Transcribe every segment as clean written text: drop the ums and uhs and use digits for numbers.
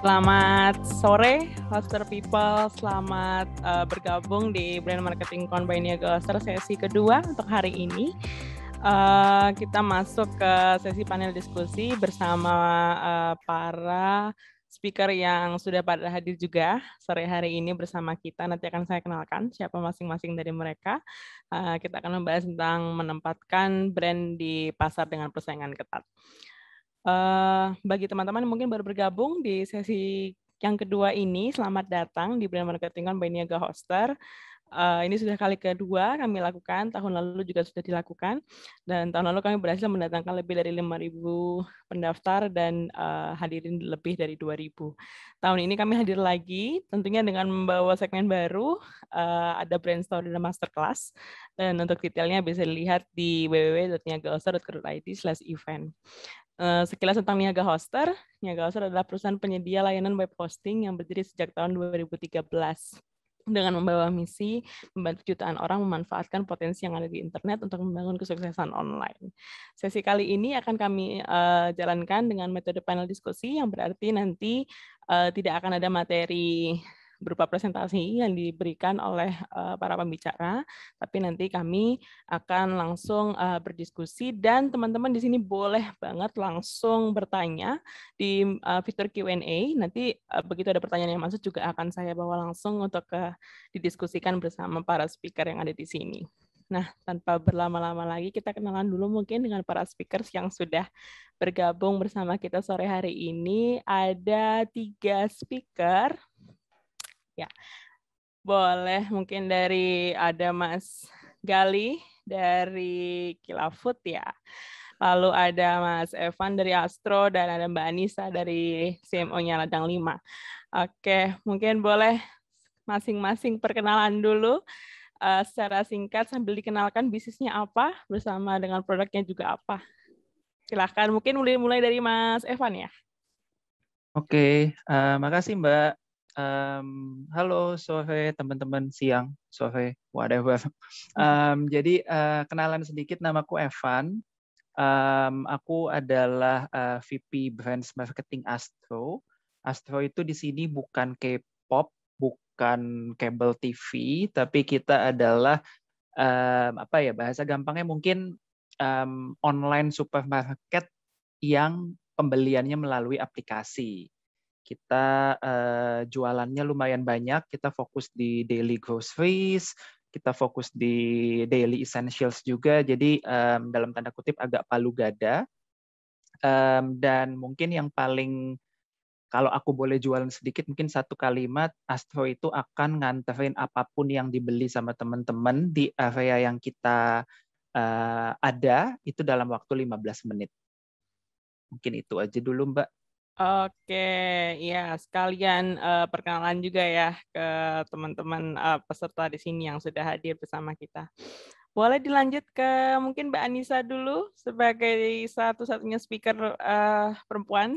Selamat sore, Hoster People. Selamat bergabung di Brand Marketing Con by Niaga Hoster sesi kedua untuk hari ini. Kita masuk ke sesi panel diskusi bersama para speaker yang sudah pada hadir juga sore hari ini bersama kita. Nanti akan saya kenalkan siapa masing-masing dari mereka. Kita akan membahas tentang menempatkan brand di pasar dengan persaingan ketat. Bagi teman-teman mungkin baru bergabung di sesi yang kedua ini, selamat datang di Brand Marketing Con by Niaga Hoster. Ini sudah kali kedua kami lakukan, tahun lalu juga sudah dilakukan, dan tahun lalu kami berhasil mendatangkan lebih dari 5.000 pendaftar dan hadirin lebih dari 2.000. Tahun ini kami hadir lagi, tentunya dengan membawa segmen baru, ada Brand Story dan Masterclass, dan untuk detailnya bisa dilihat di www.niagahoster.co.id/event. Sekilas tentang Niaga Hoster. Niaga Hoster adalah perusahaan penyedia layanan web hosting yang berdiri sejak tahun 2013 dengan membawa misi membantu jutaan orang memanfaatkan potensi yang ada di internet untuk membangun kesuksesan online. Sesi kali ini akan kami jalankan dengan metode panel diskusi yang berarti nanti tidak akan ada materi berupa presentasi yang diberikan oleh para pembicara, tapi nanti kami akan langsung berdiskusi dan teman-teman di sini boleh banget langsung bertanya di fitur Q&A. Nanti begitu ada pertanyaan yang masuk juga akan saya bawa langsung untuk didiskusikan bersama para speaker yang ada di sini. Nah, tanpa berlama-lama lagi, kita kenalan dulu mungkin dengan para speakers yang sudah bergabung bersama kita sore hari ini. Ada 3 speaker. Ya, boleh mungkin dari ada Mas Gali dari Kilafut ya. Lalu ada Mas Evan dari Astro dan ada Mbak Anissa dari CMO-nya Ladang 5. Oke, mungkin boleh masing-masing perkenalan dulu secara singkat sambil dikenalkan bisnisnya apa bersama dengan produknya juga apa. Silahkan mungkin mulai dari Mas Evan ya. Oke, makasih Mbak. Halo sore teman-teman, siang, sore, whatever. Jadi kenalan sedikit, namaku Evan. Aku adalah VP Brands Marketing Astro. Astro itu di sini bukan K-pop, bukan kabel TV, tapi kita adalah bahasa gampangnya mungkin online supermarket yang pembeliannya melalui aplikasi. Kita jualannya lumayan banyak, kita fokus di daily groceries, kita fokus di daily essentials juga, jadi dalam tanda kutip agak palu gada. Dan mungkin yang paling, kalau aku boleh jualan sedikit, mungkin satu kalimat, Astro itu akan nganterin apapun yang dibeli sama teman-teman di area yang kita ada, itu dalam waktu 15 menit. Mungkin itu aja dulu, Mbak. Oke, ya sekalian perkenalan juga ya ke teman-teman peserta di sini yang sudah hadir bersama kita. Boleh dilanjut ke mungkin Mbak Anissa dulu sebagai satu-satunya speaker perempuan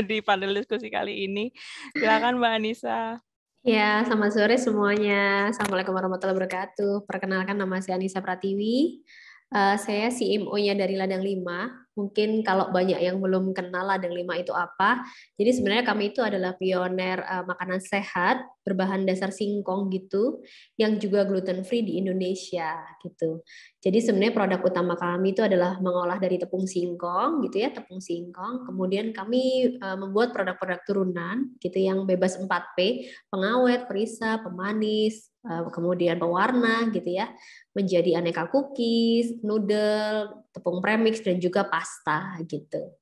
di panel diskusi kali ini. Silakan Mbak Anissa. Ya, selamat sore semuanya. Assalamualaikum warahmatullahi wabarakatuh. Perkenalkan, nama saya Anissa Pratiwi. Saya CMO-nya dari Ladang 5. Mungkin kalau banyak yang belum kenal Ladang 5 itu apa. Jadi sebenarnya kami itu adalah pioner makanan sehat berbahan dasar singkong gitu, yang juga gluten free di Indonesia gitu. Jadi sebenarnya produk utama kami itu adalah mengolah dari tepung singkong gitu ya, tepung singkong. Kemudian kami membuat produk-produk turunan gitu yang bebas 4P, pengawet, perisa, pemanis, kemudian pewarna gitu ya, menjadi aneka cookies, noodle, tepung premix dan juga pasta gitu.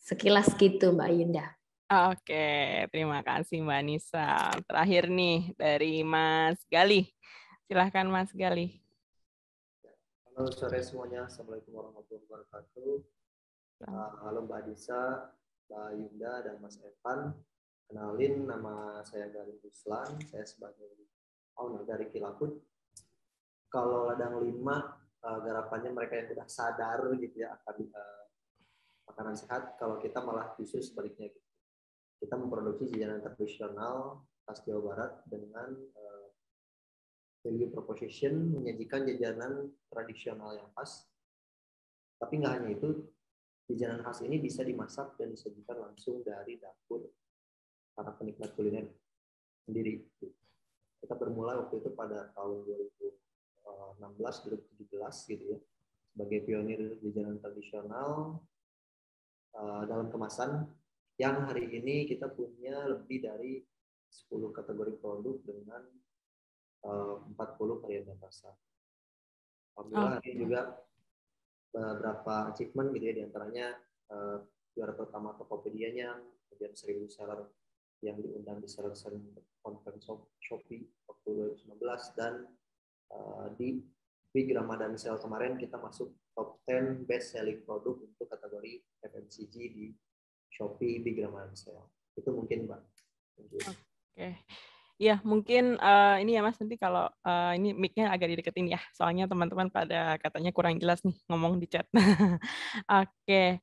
Sekilas gitu Mbak Yunda. Oke, terima kasih Mbak Nisa. Terakhir nih dari Mas Gali. Silahkan Mas Gali. Halo sore semuanya, Assalamualaikum warahmatullahi wabarakatuh. Halo Mbak Nisa, Mbak Yunda, dan Mas Evan. Kenalin, nama saya Gali Ruslan, saya sebagai owner dari Kilafut. Kalau Ladang 5, garapannya mereka yang sudah sadar gitu ya akan makanan sehat, kalau kita malah justru sebaliknya gitu. Kita memproduksi jajanan tradisional khas Jawa Barat dengan value proposition, menyajikan jajanan tradisional yang khas. Tapi nggak hanya itu, jajanan khas ini bisa dimasak dan disajikan langsung dari dapur para penikmat kuliner sendiri. Kita bermula waktu itu pada tahun 2016-2017 gitu ya, sebagai pionir jajanan tradisional dalam kemasan, yang hari ini kita punya lebih dari 10 kategori produk dengan 40 varian rasa. Alhamdulillah ini juga beberapa achievement gitu ya, diantaranya juara pertama Tokopedia-nya, kemudian 1000 seller yang diundang di Seller Conference Shopee waktu 2019, dan di Big Ramadan Sale kemarin kita masuk top 10 best selling produk untuk kategori FMCG di Shopee Big Ramadan Sale. Itu mungkin, Mbak. Oke. Ya, mungkin ini ya Mas, nanti kalau ini mic-nya agak dideketin ya, soalnya teman-teman pada katanya kurang jelas nih ngomong di chat. Oke.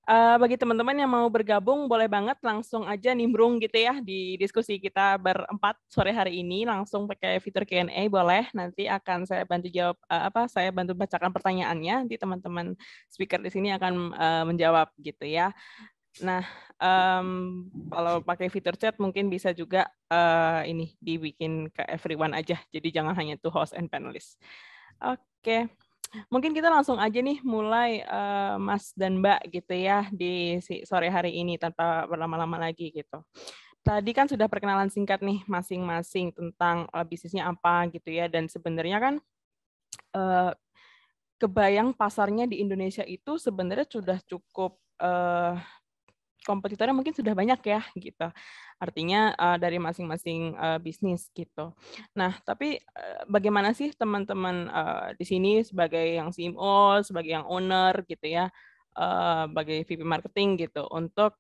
Bagi teman-teman yang mau bergabung, boleh banget langsung aja nimbrung gitu ya di diskusi kita berempat sore hari ini, langsung pakai fitur Q&A boleh. Nanti akan saya bantu jawab saya bantu bacakan pertanyaannya. Nanti teman-teman speaker di sini akan menjawab gitu ya. Nah, kalau pakai fitur chat mungkin bisa juga ini dibikin ke everyone aja. Jadi jangan hanya to host and panelist. Oke. Mungkin kita langsung aja nih mulai Mas dan Mbak gitu ya di sore hari ini tanpa berlama-lama lagi gitu. Tadi kan sudah perkenalan singkat nih masing-masing tentang bisnisnya apa gitu ya, dan sebenarnya kan kebayang pasarnya di Indonesia itu sebenarnya sudah cukup kompetitornya mungkin sudah banyak ya gitu. Artinya dari masing-masing bisnis gitu. Nah, tapi bagaimana sih teman-teman di sini sebagai yang CMO, sebagai yang owner gitu ya, sebagai VP marketing gitu untuk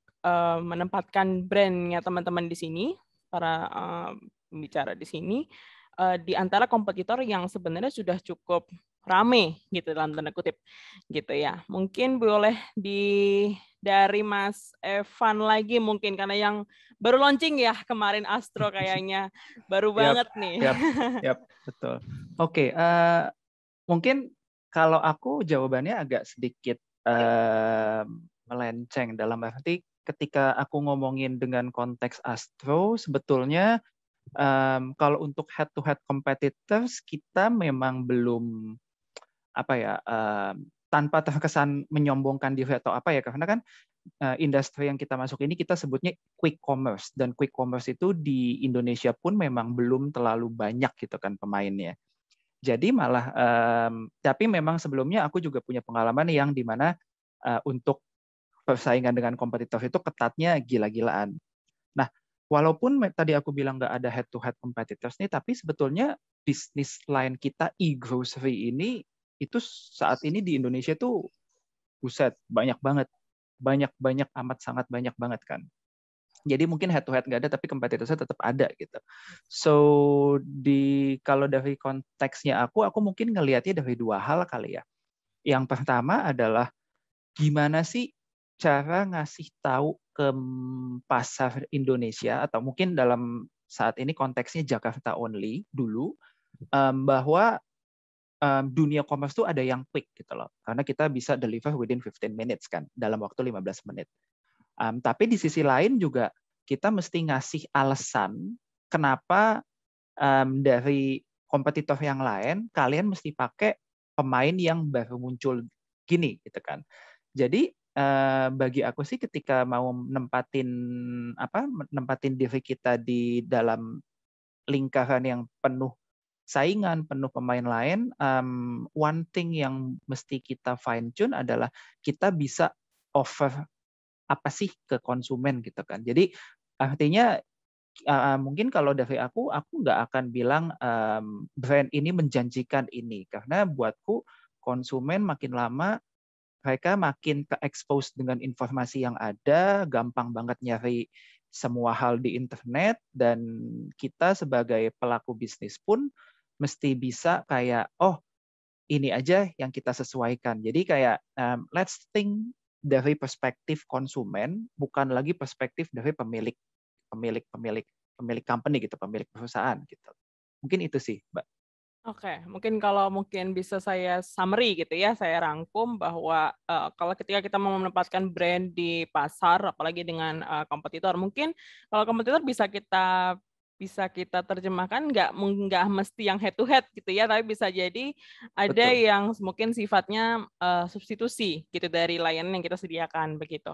menempatkan brand-nya teman-teman di sini, para pembicara di sini di antara kompetitor yang sebenarnya sudah cukup rame gitu dalam tanda kutip gitu ya. Mungkin boleh dari Mas Evan lagi mungkin, karena yang baru launching ya kemarin Astro kayaknya baru banget nih. Yap, betul. Oke, mungkin kalau aku jawabannya agak sedikit melenceng, dalam arti ketika aku ngomongin dengan konteks Astro, sebetulnya kalau untuk head-to-head competitors kita memang belum tanpa terkesan menyombongkan diri atau apa ya, karena kan industri yang kita masuk ini kita sebutnya quick commerce, dan quick commerce itu di Indonesia pun memang belum terlalu banyak gitu kan pemainnya. Jadi malah tapi memang sebelumnya aku juga punya pengalaman yang dimana untuk persaingan dengan kompetitor itu ketatnya gila-gilaan. Nah, walaupun tadi aku bilang nggak ada head to head competitors nih, tapi sebetulnya bisnis line kita e-grocery ini itu saat ini di Indonesia tuh buset banyak banget. Banyak amat, sangat banyak banget kan. Jadi mungkin head to head nggak ada, tapi kompetitornya tetap ada gitu. So kalau dari konteksnya aku mungkin ngelihatnya dari dua hal kali ya. Yang pertama adalah gimana sih cara ngasih tahu ke pasar Indonesia, atau mungkin dalam saat ini konteksnya Jakarta only dulu, bahwa dunia commerce tuh ada yang quick gitu loh. Karena kita bisa deliver within 15 minutes kan, dalam waktu 15 menit. Tapi di sisi lain juga kita mesti ngasih alasan kenapa dari kompetitor yang lain kalian mesti pakai pemain yang baru muncul gini gitu kan. Jadi bagi aku sih ketika mau nempatin diri kita di dalam lingkaran yang penuh saingan, penuh pemain lain, one thing yang mesti kita fine tune adalah kita bisa offer apa sih ke konsumen gitu kan. Jadi artinya mungkin kalau dari aku nggak akan bilang brand ini menjanjikan ini, karena buatku konsumen makin lama mereka makin ke-expose dengan informasi yang ada, gampang banget nyari semua hal di internet, dan kita sebagai pelaku bisnis pun mesti bisa kayak, oh ini aja yang kita sesuaikan. Jadi kayak let's think dari perspektif konsumen, bukan lagi perspektif dari pemilik company gitu, pemilik perusahaan gitu. Mungkin itu sih, Mbak. Oke, mungkin kalau bisa saya summary gitu ya, saya rangkum bahwa kalau ketika kita mau menempatkan brand di pasar, apalagi dengan kompetitor, mungkin kalau kompetitor bisa kita terjemahkan nggak mesti yang head to head gitu ya, tapi bisa jadi ada Betul. yang mungkin sifatnya substitusi gitu dari layanan yang kita sediakan begitu.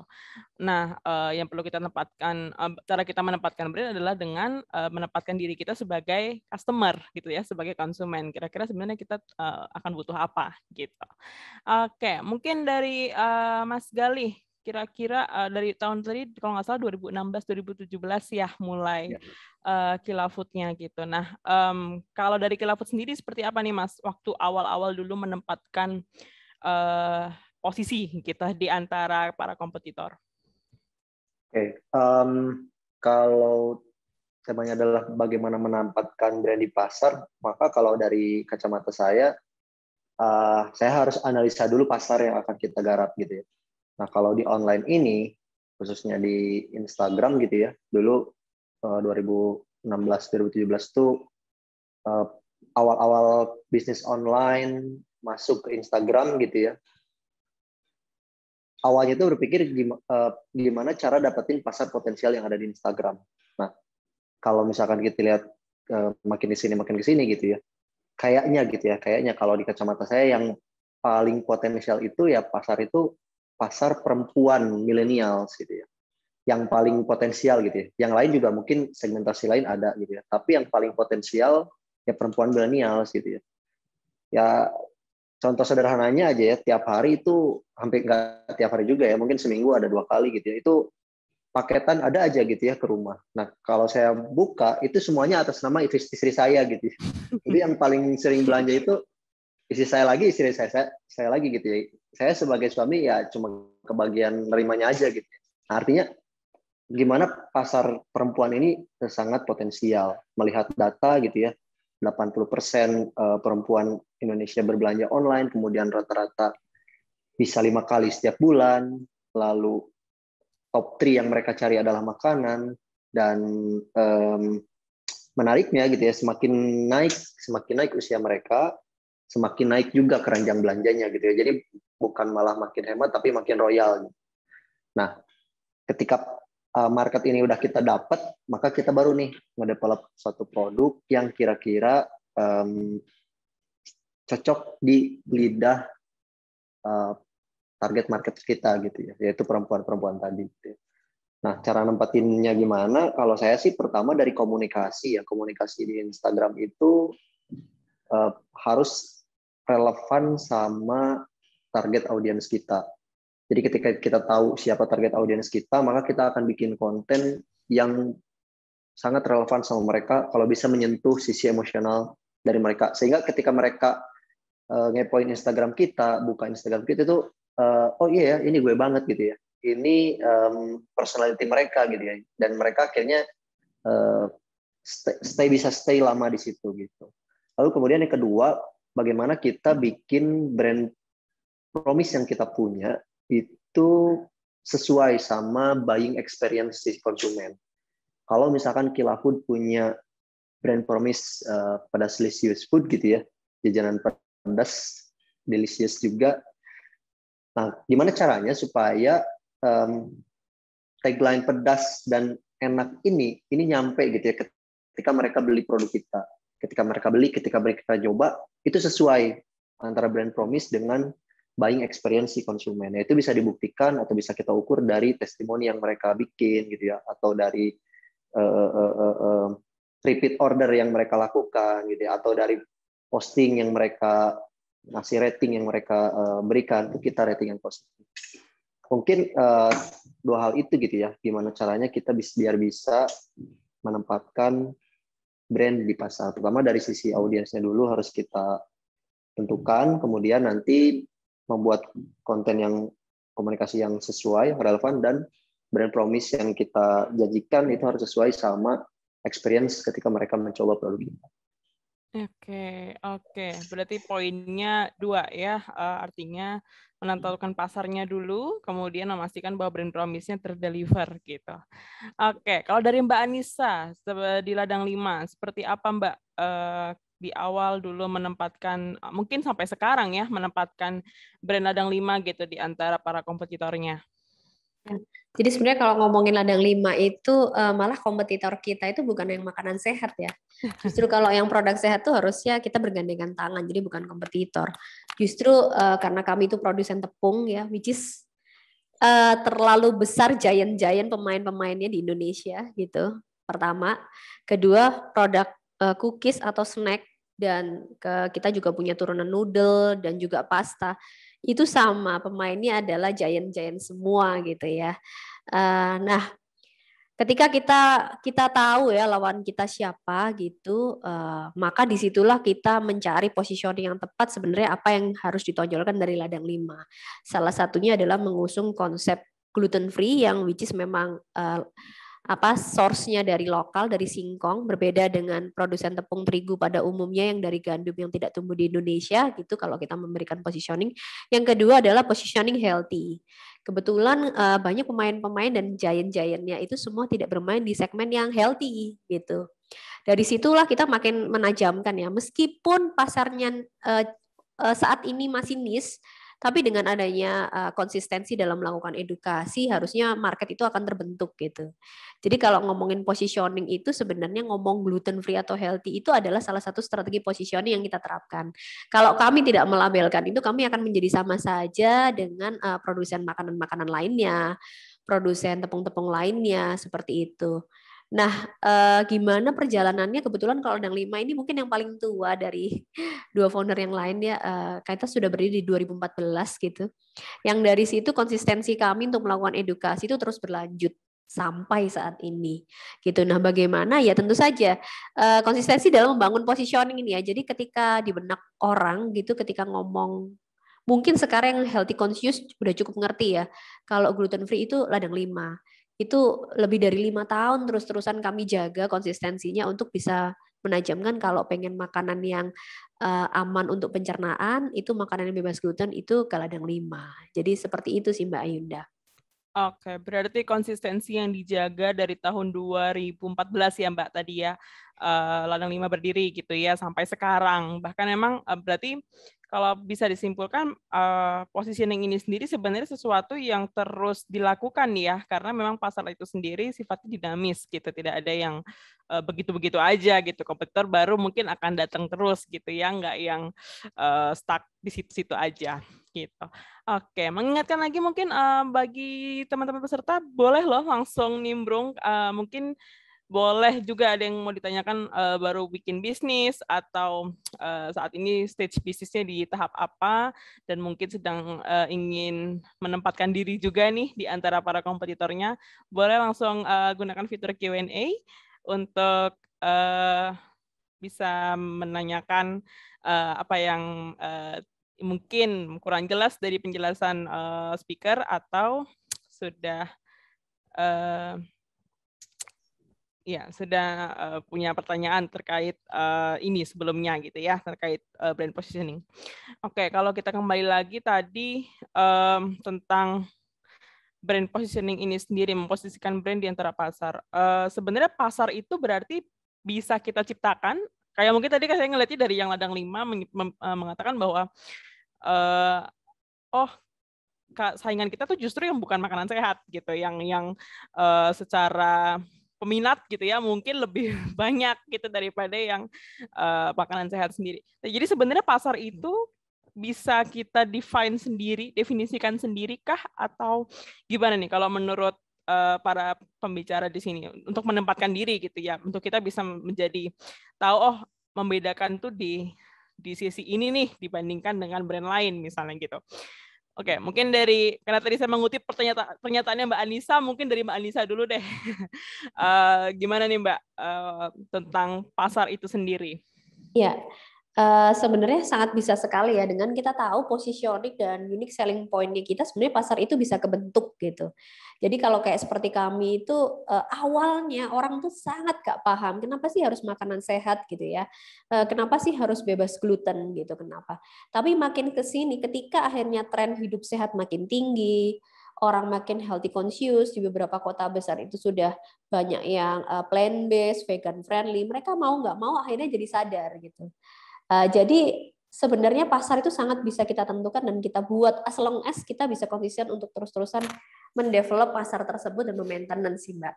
Nah, yang perlu kita tempatkan, cara kita menempatkan brand adalah dengan menempatkan diri kita sebagai customer gitu ya, sebagai konsumen. Kira-kira sebenarnya kita akan butuh apa gitu. Oke, mungkin dari Mas Galih, kira-kira dari tahun tadi kalau nggak salah 2016-2017 ya mulai Ya. Kilafood-nya gitu. Nah, kalau dari Kilafood sendiri seperti apa nih Mas waktu awal-awal dulu menempatkan posisi kita di antara para kompetitor? Oke, kalau temanya adalah bagaimana menempatkan brand di pasar, maka kalau dari kacamata saya harus analisa dulu pasar yang akan kita garap gitu ya. Nah, kalau di online ini, khususnya di Instagram gitu ya, dulu 2016-2017 tuh awal-awal bisnis online masuk ke Instagram gitu ya. Awalnya itu berpikir gimana cara dapetin pasar potensial yang ada di Instagram. Nah, kalau misalkan kita lihat makin ke sini gitu ya, kayaknya kalau di kacamata saya yang paling potensial itu ya pasar perempuan milenial gitu ya, yang paling potensial gitu ya. Yang lain juga mungkin segmentasi lain ada gitu ya, tapi yang paling potensial ya perempuan milenial gitu ya. Ya contoh sederhananya aja ya, tiap hari itu hampir nggak tiap hari juga ya, mungkin seminggu ada 2 kali gitu ya, itu paketan ada aja gitu ya ke rumah. Nah, kalau saya buka, itu semuanya atas nama istri saya gitu. Jadi yang paling sering belanja itu istri saya lagi, saya lagi gitu ya. Saya sebagai suami ya cuma kebagian nerimanya aja gitu. Nah, artinya gimana pasar perempuan ini sangat potensial. Melihat data gitu ya, 80% perempuan Indonesia berbelanja online, kemudian rata-rata bisa 5 kali setiap bulan, lalu top 3 yang mereka cari adalah makanan, dan menariknya gitu ya, semakin naik usia mereka, semakin naik juga keranjang belanjanya gitu ya. Jadi bukan malah makin hemat tapi makin royal. Nah, ketika market ini udah kita dapat, maka kita baru nih ngedevelop suatu produk yang kira-kira cocok di lidah target market kita gitu ya, yaitu perempuan-perempuan tadi gitu ya. Nah, cara nempatinnya gimana? Kalau saya sih pertama dari komunikasi ya. Komunikasi di Instagram itu harus relevan sama target audiens kita. Jadi ketika kita tahu siapa target audiens kita, maka kita akan bikin konten yang sangat relevan sama mereka, kalau bisa menyentuh sisi emosional dari mereka. Sehingga ketika mereka ngepoin Instagram kita, buka Instagram kita itu, oh iya ya, ini gue banget gitu ya. Ini personality mereka gitu ya. Dan mereka akhirnya bisa stay lama di situ gitu. Lalu kemudian yang kedua, bagaimana kita bikin brand promise yang kita punya itu sesuai sama buying experience si konsumen. Kalau misalkan Kilafood punya brand promise pedas-licious food gitu ya, jajanan pedas, delicious juga. Nah, gimana caranya supaya tagline pedas dan enak ini nyampe gitu ya ketika mereka beli produk kita. Ketika mereka coba, itu sesuai antara brand promise dengan buying experience si konsumen. Nah, itu bisa dibuktikan atau bisa kita ukur dari testimoni yang mereka bikin gitu ya, atau dari repeat order yang mereka lakukan gitu ya, atau dari posting yang mereka ngasih rating yang mereka berikan, itu kita rating yang positif. Mungkin 2 hal itu gitu ya, gimana caranya kita biar bisa menempatkan brand di pasar. Pertama dari sisi audiensnya dulu harus kita tentukan, kemudian nanti membuat konten yang komunikasi yang sesuai, yang relevan, dan brand promise yang kita janjikan itu harus sesuai sama experience ketika mereka mencoba produk kita. Oke. Berarti poinnya 2 ya, artinya menentukan pasarnya dulu, kemudian memastikan bahwa brand promise-nya terdeliver gitu. Oke, kalau dari Mbak Anissa di Ladang 5, seperti apa Mbak di awal dulu menempatkan, mungkin sampai sekarang ya, menempatkan brand Ladang 5 gitu di antara para kompetitornya? Jadi sebenarnya kalau ngomongin ladang 5 itu malah kompetitor kita itu bukan yang makanan sehat ya. Justru kalau yang produk sehat tuh harusnya kita bergandengan tangan, jadi bukan kompetitor. Justru karena kami itu produsen tepung ya, which is terlalu besar giant-giant pemain-pemainnya di Indonesia gitu. Pertama, kedua produk cookies atau snack dan kita juga punya turunan noodle dan juga pasta. Itu sama pemainnya adalah giant-giant semua gitu ya. Nah, ketika kita tahu ya lawan kita siapa gitu, maka disitulah kita mencari positioning yang tepat sebenarnya apa yang harus ditonjolkan dari ladang 5. Salah satunya adalah mengusung konsep gluten free yang which is memang source-nya dari lokal, dari singkong, berbeda dengan produsen tepung terigu pada umumnya yang dari gandum yang tidak tumbuh di Indonesia gitu kalau kita memberikan positioning. Yang kedua adalah positioning healthy. Kebetulan banyak pemain-pemain dan giant-giantnya itu semua tidak bermain di segmen yang healthy gitu. Dari situlah kita makin menajamkan ya, meskipun pasarnya saat ini masih niche, tapi dengan adanya konsistensi dalam melakukan edukasi, harusnya market itu akan terbentuk gitu. Jadi kalau ngomongin positioning itu sebenarnya ngomong gluten free atau healthy itu adalah salah satu strategi positioning yang kita terapkan. Kalau kami tidak melabelkan itu, kami akan menjadi sama saja dengan produsen makanan-makanan lainnya, produsen tepung-tepung lainnya, seperti itu. Nah, gimana perjalanannya? Kebetulan kalau Ladang 5 ini mungkin yang paling tua dari dua founder yang lain ya. Kita sudah berdiri di 2014 gitu. Yang dari situ konsistensi kami untuk melakukan edukasi itu terus berlanjut sampai saat ini gitu. Nah, bagaimana ya tentu saja konsistensi dalam membangun positioning ini ya. Jadi ketika di benak orang gitu, ketika ngomong mungkin sekarang yang healthy conscious udah cukup ngerti ya. Kalau gluten free itu Ladang 5. Itu lebih dari 5 tahun terus-terusan kami jaga konsistensinya untuk bisa menajamkan kalau pengen makanan yang aman untuk pencernaan, itu makanan yang bebas gluten itu ke Ladang 5. Jadi seperti itu sih Mbak Ayunda. Oke, berarti konsistensi yang dijaga dari tahun 2014 ya Mbak tadi ya, Ladang 5 berdiri gitu ya sampai sekarang. Bahkan memang berarti kalau bisa disimpulkan positioning ini sendiri sebenarnya sesuatu yang terus dilakukan ya, karena memang pasar itu sendiri sifatnya dinamis gitu, tidak ada yang begitu-begitu aja gitu. Kompetitor baru mungkin akan datang terus gitu ya, nggak yang stuck di situ-situ aja gitu. Oke, mengingatkan lagi mungkin bagi teman-teman peserta boleh loh langsung nimbrung, mungkin boleh juga ada yang mau ditanyakan baru bikin bisnis atau saat ini stage bisnisnya di tahap apa dan mungkin sedang ingin menempatkan diri juga nih di antara para kompetitornya, boleh langsung gunakan fitur Q&A untuk bisa menanyakan apa yang mungkin kurang jelas dari penjelasan speaker atau sudah punya pertanyaan terkait ini sebelumnya gitu ya, terkait brand positioning. Oke, kalau kita kembali lagi tadi tentang brand positioning ini sendiri, memposisikan brand di antara pasar. Sebenarnya pasar itu berarti bisa kita ciptakan. Kayak mungkin tadi saya ngeliatnya dari yang Ladang 5 mengatakan bahwa saingan kita tuh justru yang bukan makanan sehat gitu, yang secara peminat gitu ya mungkin lebih banyak gitu daripada yang makanan sehat sendiri. Nah, jadi sebenarnya pasar itu bisa kita definisikan sendiri kah atau gimana nih kalau menurut para pembicara di sini untuk menempatkan diri gitu ya, untuk kita bisa menjadi tahu membedakan tuh di sisi ini nih dibandingkan dengan brand lain misalnya gitu. Oke, mungkin karena tadi saya mengutip pernyataannya Mbak Anissa, mungkin dari Mbak Anissa dulu deh. Gimana nih Mbak tentang pasar itu sendiri? Ya, sebenarnya sangat bisa sekali ya dengan kita tahu positioning dan unique selling point-nya kita, sebenarnya pasar itu bisa kebentuk gitu. Jadi kalau kayak seperti kami itu awalnya orang tuh sangat gak paham kenapa sih harus makanan sehat gitu ya, kenapa sih harus bebas gluten gitu, kenapa. Tapi makin ke sini ketika akhirnya tren hidup sehat makin tinggi, orang makin healthy conscious, di beberapa kota besar itu sudah banyak yang plant based, vegan friendly. Mereka mau nggak mau akhirnya jadi sadar gitu. Jadi sebenarnya pasar itu sangat bisa kita tentukan dan kita buat as long as kita bisa konsisten untuk terus-terusan mendevelop pasar tersebut dan maintenance sih Mbak.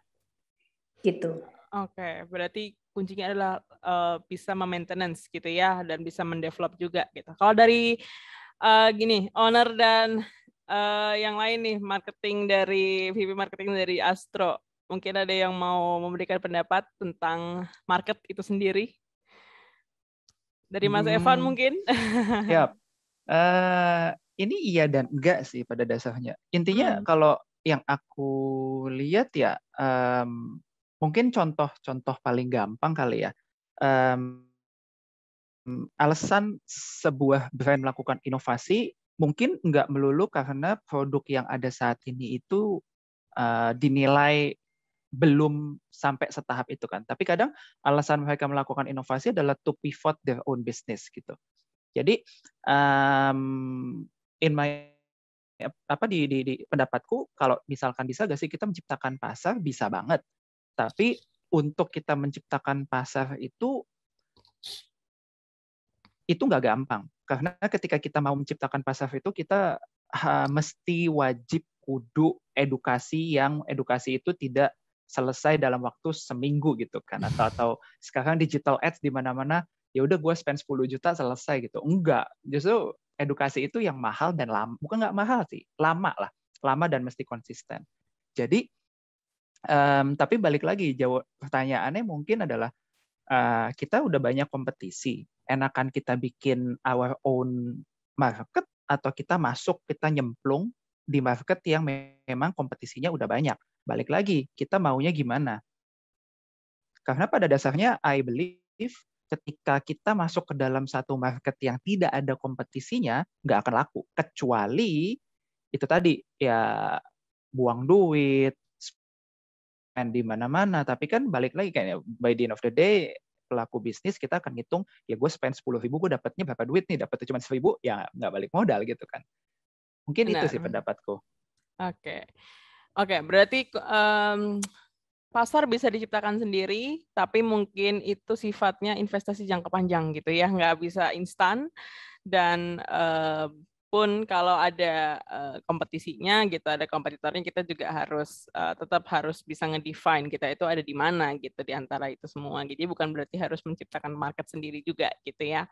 Gitu. Oke, berarti kuncinya adalah bisa maintenance gitu ya, dan bisa mendevelop juga gitu. Kalau dari gini, owner dan yang lain nih, VP marketing dari Astro, mungkin ada yang mau memberikan pendapat tentang market itu sendiri? Dari Mas Evan mungkin? Siap. Ini iya dan enggak sih pada dasarnya. Intinya kalau yang aku lihat ya, mungkin contoh paling gampang kali ya. Alasan sebuah brand melakukan inovasi mungkin nggak melulu karena produk yang ada saat ini itu dinilai belum sampai setahap itu kan. Tapi kadang alasan mereka melakukan inovasi adalah to pivot their own business gitu. Jadi in my di pendapatku, kalau misalkan bisa nggak sih kita menciptakan pasar, bisa banget. Tapi untuk kita menciptakan pasar itu nggak gampang. Karena ketika kita mau menciptakan pasar itu, kita mesti wajib kudu edukasi itu tidak selesai dalam waktu seminggu gitu kan. Atau sekarang digital ads di mana-mana, ya udah gue spend 10 juta selesai gitu. Enggak. Justru edukasi itu yang mahal dan lama. Bukan nggak mahal sih, lama lah. Lama dan mesti konsisten. Jadi, tapi balik lagi, pertanyaannya mungkin adalah, kita udah banyak kompetisi. Enakan kita bikin our own market atau kita nyemplung di market yang memang kompetisinya udah banyak. Balik lagi, kita maunya gimana? Karena pada dasarnya I believe ketika kita masuk ke dalam satu market yang tidak ada kompetisinya, nggak akan laku. Kecuali itu tadi, ya buang duit, spend di mana-mana. Tapi kan balik lagi, kayak by the end of the day, pelaku bisnis kita akan ngitung, ya gue spend 10.000, gue dapatnya berapa duit nih, dapatnya cuma 1.000, ya nggak balik modal gitu kan. Mungkin Benar. itu sih pendapatku. Oke, berarti pasar bisa diciptakan sendiri, tapi mungkin itu sifatnya investasi jangka panjang gitu ya, nggak bisa instan. Dan pun kalau ada kompetisinya gitu, ada kompetitornya, kita juga tetap harus bisa ngedefine kita itu ada di mana gitu di antara itu semua. Jadi bukan berarti harus menciptakan market sendiri juga gitu ya.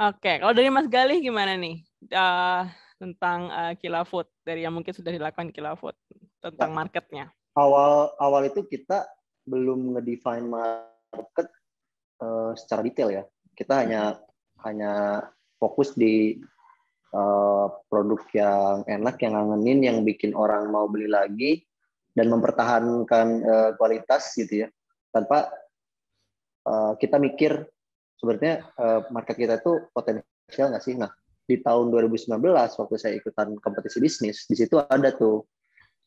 Oke, kalau dari Mas Galih gimana nih tentang Kilafood, dari yang mungkin sudah dilakukan Kilafood tentang marketnya? Awal itu kita belum ngedefine market secara detail ya. Kita hanya fokus di produk yang enak, yang ngangenin, yang bikin orang mau beli lagi dan mempertahankan kualitas gitu ya. Tanpa kita mikir sebenarnya market kita itu potensial nggak sih? Nah, di tahun 2019 waktu saya ikutan kompetisi bisnis, di situ ada tuh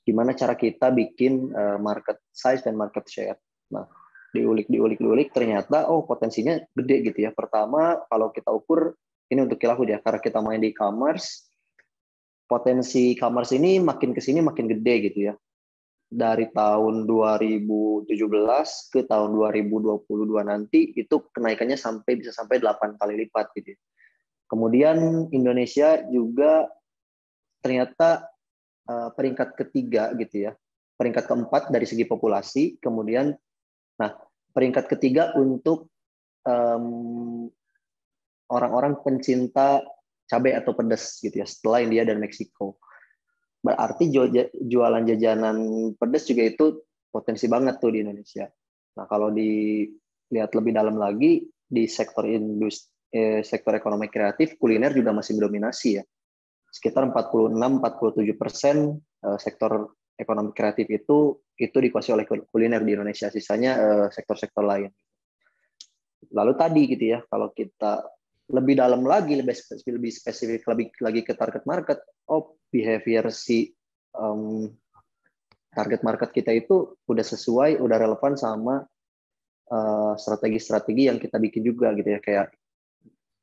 gimana cara kita bikin market size dan market share. Nah, diulik ternyata potensinya gede gitu ya. Pertama, kalau kita ukur ini untuk Kilafood ya, karena kita main di e-commerce, potensi e-commerce ini makin kesini makin gede gitu ya. Dari tahun 2017 ke tahun 2022 nanti itu kenaikannya bisa sampai 8 kali lipat gitu ya. Kemudian Indonesia juga ternyata peringkat ketiga gitu ya, peringkat keempat dari segi populasi, kemudian peringkat ketiga untuk orang-orang pencinta cabai atau pedas gitu ya, setelah India dan Meksiko. Berarti jualan jajanan pedas juga itu potensi banget tuh di Indonesia. Nah, kalau dilihat lebih dalam lagi di sektor sektor ekonomi kreatif, kuliner juga masih mendominasi ya. Sekitar 46-47% sektor ekonomi kreatif itu dikuasai oleh kuliner di Indonesia, sisanya sektor-sektor lain. Lalu tadi gitu ya, kalau kita lebih dalam lagi, lebih spesifik lagi ke target market, behavior si target market kita itu udah sesuai, udah relevan sama strategi-strategi yang kita bikin juga gitu ya, kayak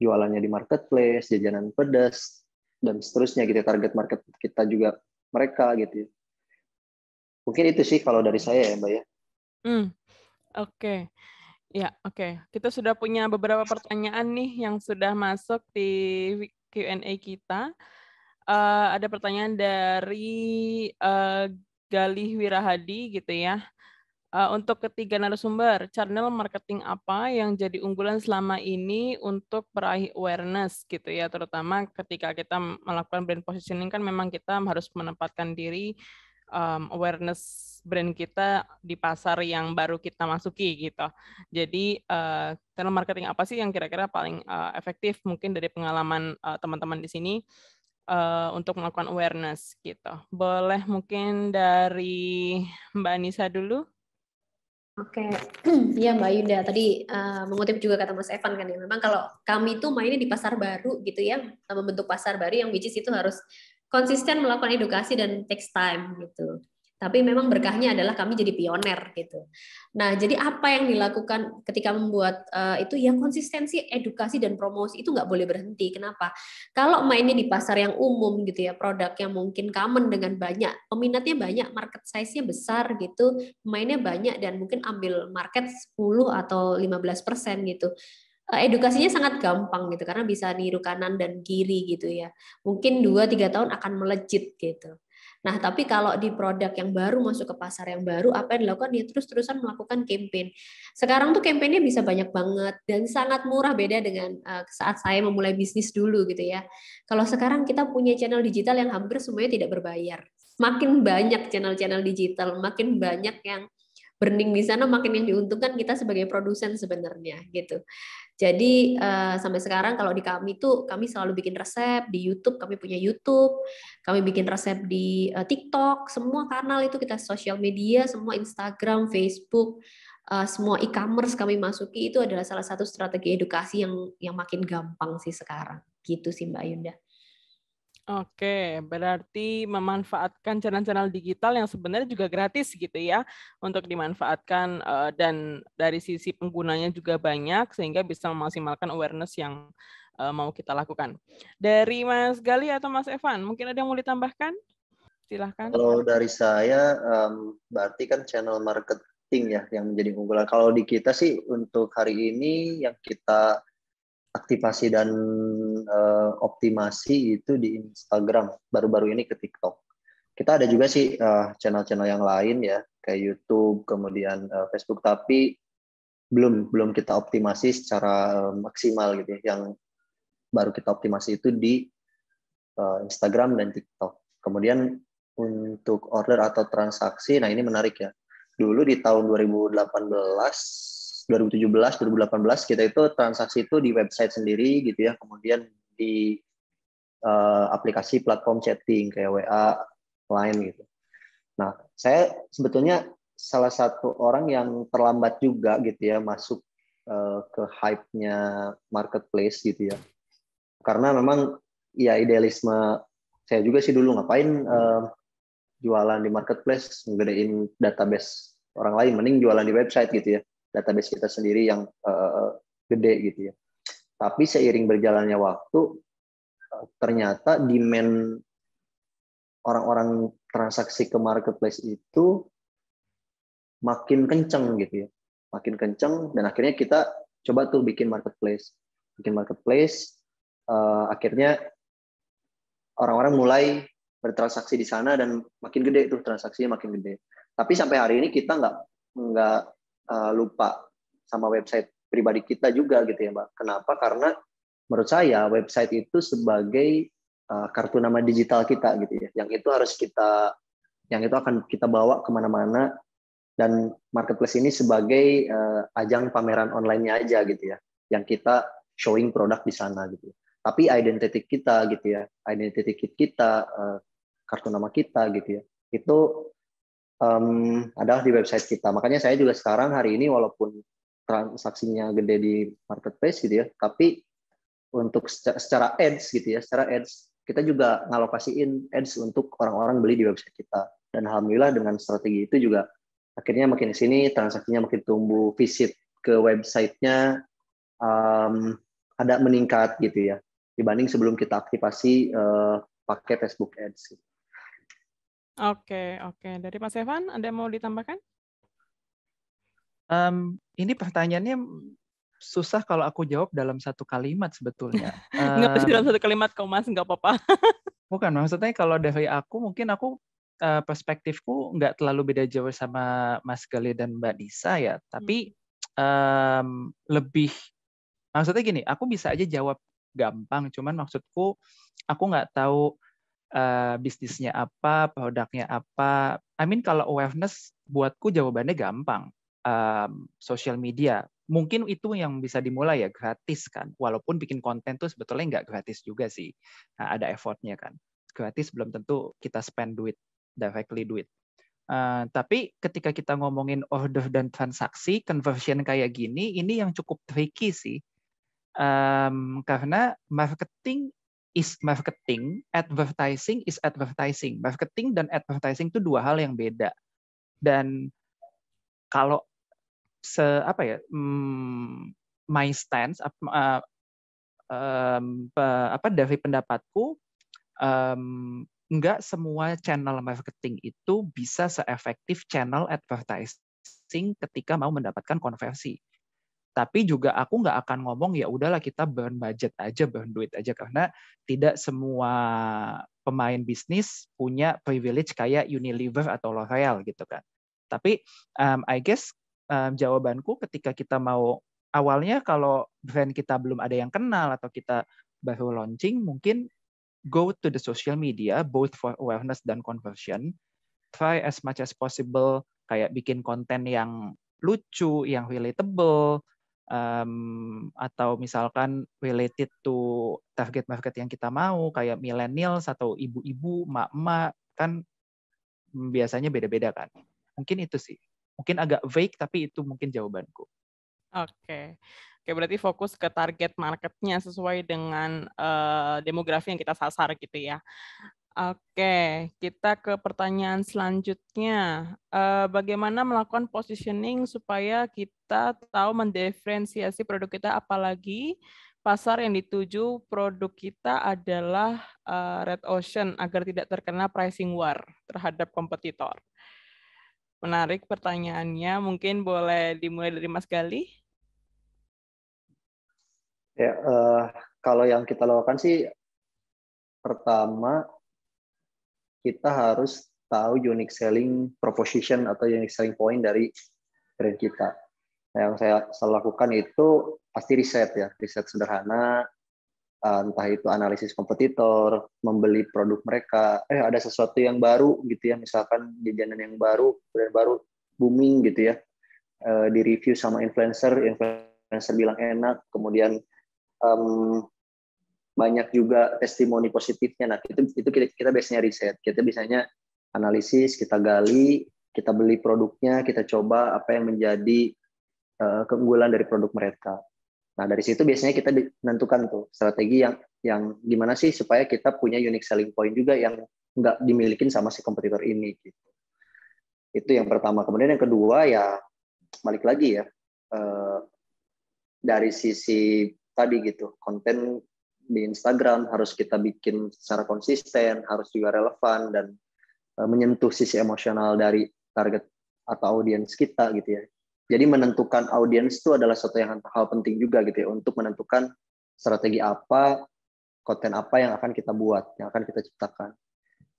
jualannya di marketplace, jajanan pedas, dan seterusnya gitu. Target market kita juga mereka gitu ya. Mungkin itu sih kalau dari saya ya Mbak ya. Oke. Ya, oke. Kita sudah punya beberapa pertanyaan nih yang sudah masuk di Q&A kita. Ada pertanyaan dari Galih Wirahadi gitu ya. Untuk ketiga narasumber, channel marketing apa yang jadi unggulan selama ini untuk meraih awareness gitu ya, terutama ketika kita melakukan brand positioning kan memang kita harus menempatkan diri awareness brand kita di pasar yang baru kita masuki gitu. Jadi channel marketing apa sih yang kira-kira paling efektif mungkin dari pengalaman teman-teman di sini untuk melakukan awareness gitu. Boleh mungkin dari Mbak Anissa dulu? Oke, ya Mbak Yunda tadi mengutip juga kata Mas Evan kan ya. Memang kalau kami tuh mainnya di pasar baru gitu ya, membentuk pasar baru yang which is itu harus konsisten melakukan edukasi dan takes time gitu. Tapi memang berkahnya adalah kami jadi pioner gitu. Nah, jadi apa yang dilakukan ketika membuat itu ya konsistensi edukasi dan promosi itu nggak boleh berhenti. Kenapa? Kalau mainnya di pasar yang umum gitu ya, produk yang mungkin common dengan banyak, peminatnya banyak, market size-nya besar gitu, mainnya banyak dan mungkin ambil market 10 atau 15% gitu. Edukasinya sangat gampang gitu karena bisa niru kanan dan kiri gitu ya. Mungkin 2-3 tahun akan melejit gitu. Nah, tapi kalau di produk yang baru masuk ke pasar yang baru, apa yang dilakukan? Ya terus-terusan melakukan campaign. Sekarang tuh campaignnya bisa banyak banget dan sangat murah beda dengan saat saya memulai bisnis dulu gitu ya. Kalau sekarang kita punya channel digital yang hampir semuanya tidak berbayar. Makin banyak channel-channel digital, makin banyak yang burning di sana, makin yang diuntungkan kita sebagai produsen sebenarnya gitu. Jadi sampai sekarang kalau di kami tuh kami selalu bikin resep di YouTube, kami punya YouTube, kami bikin resep di TikTok, semua kanal itu kita sosial media, semua Instagram, Facebook, semua e-commerce kami masuki itu adalah salah satu strategi edukasi yang makin gampang sih sekarang. Gitu sih Mbak Yunda. Oke, berarti memanfaatkan channel-channel digital yang sebenarnya juga gratis gitu ya untuk dimanfaatkan dan dari sisi penggunanya juga banyak sehingga bisa memaksimalkan awareness yang mau kita lakukan. Dari Mas Gali atau Mas Evan, mungkin ada yang mau ditambahkan? Silahkan. Kalau dari saya berarti kan channel marketing ya yang menjadi unggulan. Kalau di kita sih untuk hari ini yang kita aktivasi dan optimasi itu di Instagram, baru-baru ini ke TikTok. Kita ada juga sih channel-channel yang lain ya, kayak YouTube, kemudian Facebook, tapi belum kita optimasi secara maksimal gitu ya. Yang baru kita optimasi itu di Instagram dan TikTok. Kemudian untuk order atau transaksi, nah ini menarik ya. Dulu di tahun 2018, 2018 kita itu transaksi itu di website sendiri gitu ya, kemudian di aplikasi platform chatting kayak WA, Line gitu. Nah, saya sebetulnya salah satu orang yang terlambat juga gitu ya masuk ke hype-nya marketplace gitu ya. Karena memang ya idealisme saya juga sih dulu ngapain jualan di marketplace, ngegedein database orang lain, mending jualan di website gitu ya, database kita sendiri yang gede gitu ya. Tapi seiring berjalannya waktu, ternyata demand orang-orang transaksi ke marketplace itu makin kenceng gitu ya, makin kenceng, dan akhirnya kita coba tuh bikin marketplace, akhirnya orang-orang mulai bertransaksi di sana dan makin gede tuh transaksinya makin gede. Tapi sampai hari ini kita nggak lupa sama website pribadi kita juga gitu ya Mbak. Kenapa? Karena menurut saya website itu sebagai kartu nama digital kita gitu ya. Yang itu akan kita bawa kemana-mana, dan marketplace ini sebagai ajang pameran online-nya aja gitu ya. Yang kita showing produk di sana gitu ya. Tapi identity kita gitu ya, identity kita, kartu nama kita gitu ya, itu adalah di website kita. Makanya saya juga sekarang hari ini walaupun transaksinya gede di marketplace gitu ya, tapi untuk secara ads gitu ya, kita juga ngalokasiin ads untuk orang-orang beli di website kita. Dan alhamdulillah dengan strategi itu juga akhirnya makin di sini transaksinya makin tumbuh, visit ke websitenya ada meningkat gitu ya, dibanding sebelum kita aktivasi pakai Facebook Ads. Oke. Dari Mas Evan, ada yang mau ditambahkan? Ini pertanyaannya susah kalau aku jawab dalam satu kalimat sebetulnya. Nggak mesti dalam satu kalimat kok, Mas, nggak apa-apa. Bukan, maksudnya kalau dari aku, mungkin aku perspektifku nggak terlalu beda jauh sama Mas Gali dan Mbak Nisa ya, tapi lebih, maksudnya gini, aku bisa aja jawab gampang, cuman maksudku aku nggak tahu bisnisnya apa, produknya apa. I mean kalau awareness buatku jawabannya gampang. Social media, mungkin itu yang bisa dimulai ya, gratis kan. Walaupun bikin konten tuh sebetulnya nggak gratis juga sih. Nah, ada effortnya kan. Gratis belum tentu kita spend duit, directly duit. Tapi ketika kita ngomongin order dan transaksi, conversion kayak gini, ini yang cukup tricky sih. Karena marketing is marketing, advertising is advertising. Marketing dan advertising itu dua hal yang beda. Dan kalau my stance dari pendapatku, nggak semua channel marketing itu bisa seefektif channel advertising ketika mau mendapatkan konversi. Tapi juga aku nggak akan ngomong ya udahlah kita burn budget aja, burn duit aja, karena tidak semua pemain bisnis punya privilege kayak Unilever atau L'Oreal gitu kan. Tapi I guess jawabanku ketika kita mau, awalnya kalau brand kita belum ada yang kenal atau kita baru launching, mungkin go to the social media both for awareness dan conversion. Try as much as possible kayak bikin konten yang lucu, yang relatable, atau misalkan related to target market yang kita mau, kayak millennials atau ibu-ibu, emak-emak, kan biasanya beda-beda kan. Mungkin itu sih. Mungkin agak vague, tapi itu mungkin jawabanku. Oke, berarti fokus ke target marketnya sesuai dengan demografi yang kita sasar gitu ya. Oke, kita ke pertanyaan selanjutnya. Bagaimana melakukan positioning supaya kita tahu mendiferensiasi produk kita, apalagi pasar yang dituju produk kita adalah red ocean agar tidak terkena pricing war terhadap kompetitor? Menarik pertanyaannya, mungkin boleh dimulai dari Mas Gali. Ya, kalau yang kita lakukan sih, pertama kita harus tahu unique selling proposition atau unique selling point dari brand kita. Yang saya lakukan itu pasti riset ya, riset sederhana, entah itu analisis kompetitor, membeli produk mereka, ada sesuatu yang baru gitu ya, misalkan jajanan yang baru, brand baru booming gitu ya, di review sama influencer bilang enak, kemudian banyak juga testimoni positifnya. Nah, itu kita biasanya riset. Kita biasanya analisis, kita gali, kita beli produknya, kita coba apa yang menjadi keunggulan dari produk mereka. Nah, dari situ biasanya kita menentukan tuh strategi yang gimana sih supaya kita punya unique selling point juga yang nggak dimiliki sama si kompetitor ini. Gitu. Itu yang pertama. Kemudian yang kedua ya balik lagi ya, dari sisi tadi gitu, konten di Instagram harus kita bikin secara konsisten, harus juga relevan dan menyentuh sisi emosional dari target atau audiens kita gitu ya. Jadi menentukan audiens itu adalah suatu hal penting juga gitu ya, untuk menentukan strategi apa, konten apa yang akan kita buat, yang akan kita ciptakan.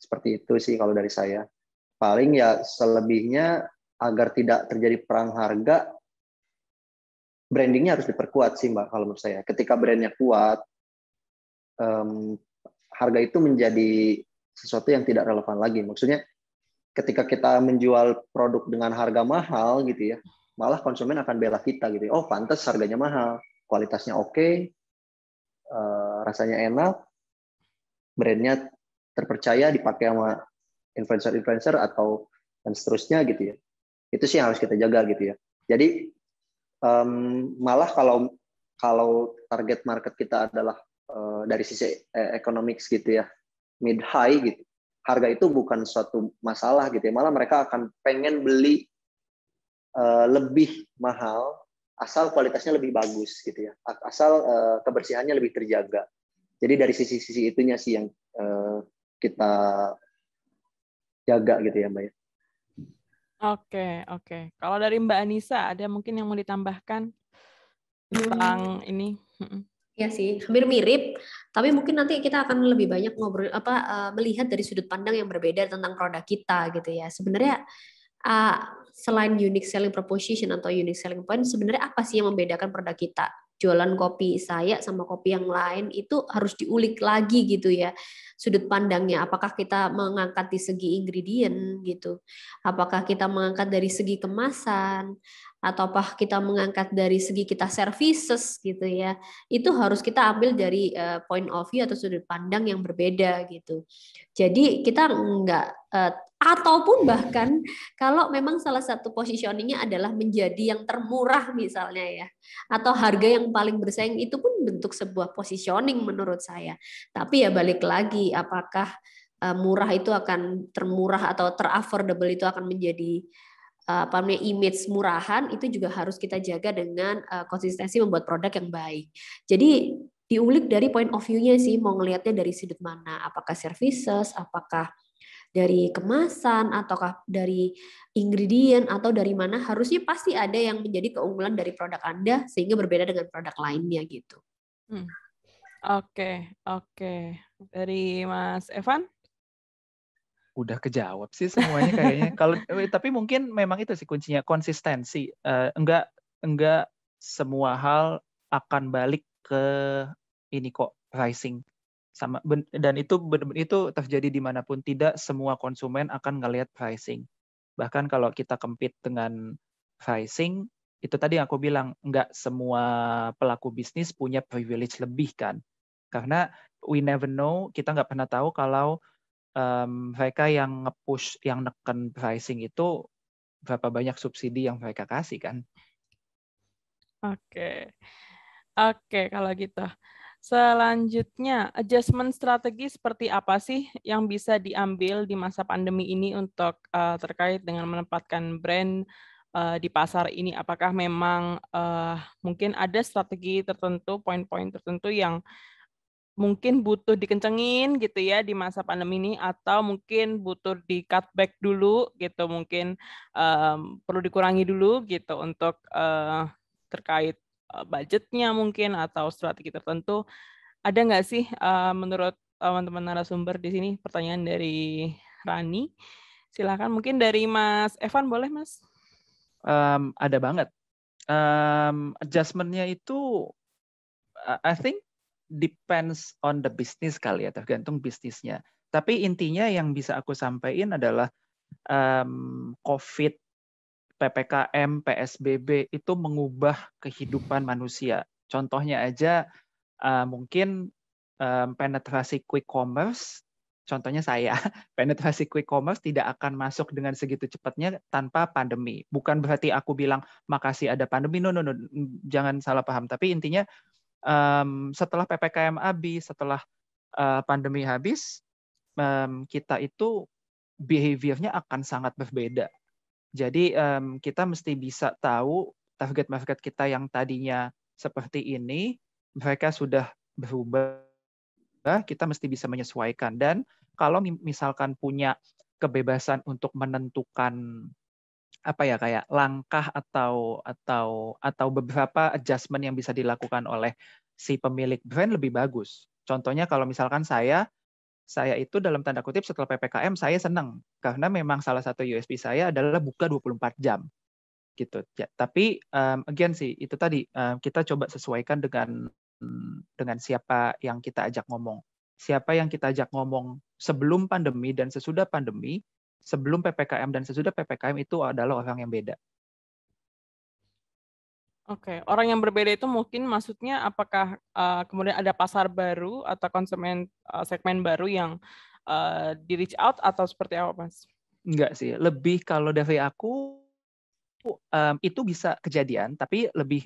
Seperti itu sih kalau dari saya. Paling ya selebihnya agar tidak terjadi perang harga, brandingnya harus diperkuat sih Mbak kalau menurut saya. Ketika brandnya kuat, harga itu menjadi sesuatu yang tidak relevan lagi. Maksudnya ketika kita menjual produk dengan harga mahal gitu ya, malah konsumen akan bela kita gitu. Oh, pantas harganya mahal, kualitasnya oke, rasanya enak, brandnya terpercaya dipakai sama influencer-influencer atau dan seterusnya gitu ya. Itu sih yang harus kita jaga gitu ya. Jadi malah kalau target market kita adalah dari sisi economics gitu ya, mid high gitu, harga itu bukan suatu masalah gitu ya, malah mereka akan pengen beli lebih mahal asal kualitasnya lebih bagus gitu ya, asal kebersihannya lebih terjaga. Jadi dari sisi-sisi itunya sih yang kita jaga gitu ya Mbak ya. Oke. Kalau dari Mbak Anissa, ada mungkin yang mau ditambahkan tentang ini? Ya sih, hampir mirip, tapi mungkin nanti kita akan lebih banyak ngobrol melihat dari sudut pandang yang berbeda tentang produk kita gitu ya. Sebenarnya selain unique selling proposition atau unique selling point, sebenarnya apa sih yang membedakan produk kita? Jualan kopi saya sama kopi yang lain itu harus diulik lagi gitu ya. Sudut pandangnya, apakah kita mengangkat di segi ingredient gitu? Apakah kita mengangkat dari segi kemasan? Ataukah kita mengangkat dari segi kita services gitu ya? Itu harus kita ambil dari point of view atau sudut pandang yang berbeda gitu. Jadi kita enggak ataupun bahkan kalau memang salah satu positioningnya adalah menjadi yang termurah misalnya ya, atau harga yang paling bersaing, itu pun bentuk sebuah positioning menurut saya. Tapi ya balik lagi, apakah murah itu akan termurah atau teraffordable itu akan menjadi image murahan, itu juga harus kita jaga dengan konsistensi membuat produk yang baik. Jadi diulik dari point of view-nya sih, mau ngelihatnya dari sudut mana, apakah services, apakah dari kemasan, ataukah dari ingredient, atau dari mana, harusnya pasti ada yang menjadi keunggulan dari produk Anda sehingga berbeda dengan produk lainnya gitu. Oke. Dari Mas Evan? Udah kejawab sih semuanya kayaknya. Tapi mungkin memang itu sih kuncinya, konsistensi. Enggak semua hal akan balik ke ini kok, pricing. Dan itu terjadi dimanapun. Tidak semua konsumen akan ngelihat pricing. Bahkan kalau kita compete dengan pricing, itu tadi yang aku bilang, enggak semua pelaku bisnis punya privilege lebih kan. Karena we never know, kita nggak pernah tahu kalau mereka yang nge-push, yang neken pricing itu berapa banyak subsidi yang mereka kasih kan. Oke, kalau gitu. Selanjutnya, adjustment strategi seperti apa sih yang bisa diambil di masa pandemi ini untuk terkait dengan menempatkan brand di pasar ini? Apakah memang mungkin ada strategi tertentu, poin-poin tertentu yang mungkin butuh dikencengin gitu ya di masa pandemi ini, atau mungkin butuh di cut back dulu gitu, mungkin perlu dikurangi dulu gitu untuk terkait budgetnya mungkin atau strategi tertentu. Ada nggak sih menurut teman-teman narasumber di sini? Pertanyaan dari Rani. Silakan, mungkin dari Mas Evan boleh Mas? Ada banget. Adjustment-nya itu I think depends on the business kali ya, tergantung bisnisnya. Tapi intinya yang bisa aku sampaikan adalah COVID, PPKM, PSBB itu mengubah kehidupan manusia. Contohnya aja mungkin penetrasi quick commerce, contohnya saya, penetrasi quick commerce tidak akan masuk dengan segitu cepatnya tanpa pandemi. Bukan berarti aku bilang makasih ada pandemi, no, jangan salah paham. Tapi intinya setelah PPKM habis, setelah pandemi habis, kita itu behavior-nya akan sangat berbeda. Jadi kita mesti bisa tahu target market kita yang tadinya seperti ini, mereka sudah berubah, kita mesti bisa menyesuaikan. Dan kalau misalkan punya kebebasan untuk menentukan apa ya, kayak langkah atau beberapa adjustment yang bisa dilakukan oleh si pemilik brand, lebih bagus. Contohnya kalau misalkan saya itu dalam tanda kutip setelah PPKM saya senang karena memang salah satu USP saya adalah buka 24 jam gitu. Ya, tapi again sih itu tadi kita coba sesuaikan dengan siapa yang kita ajak ngomong. Siapa yang kita ajak ngomong sebelum pandemi dan sesudah pandemi, sebelum PPKM dan sesudah PPKM itu adalah orang yang beda. Oke, orang yang berbeda itu mungkin maksudnya apakah kemudian ada pasar baru atau konsumen segmen baru yang di reach out atau seperti apa, Mas? Enggak sih, lebih kalau dari aku itu bisa kejadian, tapi lebih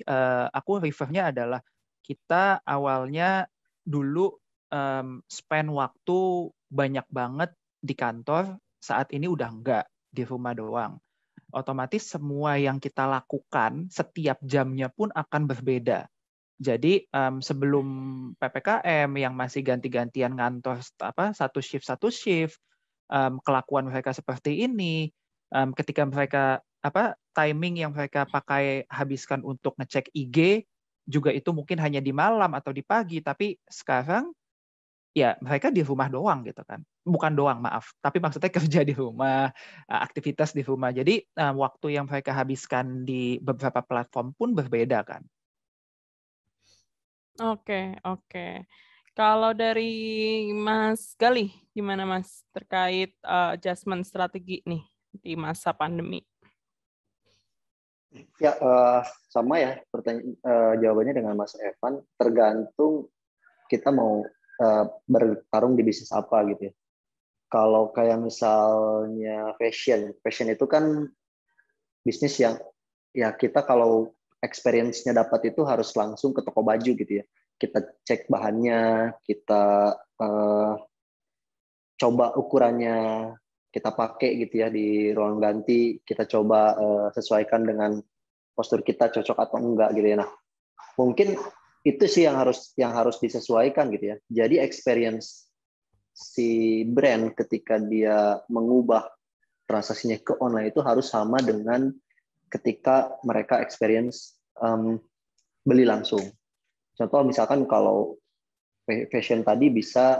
aku refer-nya adalah kita awalnya dulu spend waktu banyak banget di kantor, saat ini udah enggak, di rumah doang. Otomatis semua yang kita lakukan setiap jamnya pun akan berbeda. Jadi sebelum PPKM yang masih ganti-gantian ngantor satu shift, kelakuan mereka seperti ini, ketika mereka timing yang mereka pakai habiskan untuk ngecek IG juga itu mungkin hanya di malam atau di pagi, tapi sekarang ya mereka di rumah doang gitu kan. Bukan doang, maaf, tapi maksudnya kerja di rumah, aktivitas di rumah. Jadi waktu yang mereka habiskan di beberapa platform pun berbeda kan. Oke. Kalau dari Mas Galih, gimana Mas terkait adjustment strategi nih di masa pandemi? Ya, sama ya jawabannya dengan Mas Evan, tergantung kita mau bertarung di bisnis apa gitu ya. Kalau kayak misalnya fashion itu kan bisnis yang ya kita kalau experience-nya dapat itu harus langsung ke toko baju gitu ya. Kita cek bahannya, kita coba ukurannya, kita pakai gitu ya di ruang ganti, kita coba sesuaikan dengan postur kita cocok atau enggak gitu ya. Nah, mungkin itu sih yang harus disesuaikan gitu ya. Jadi experience si brand ketika dia mengubah transaksinya ke online itu harus sama dengan ketika mereka experience beli langsung. Contoh misalkan kalau fashion tadi bisa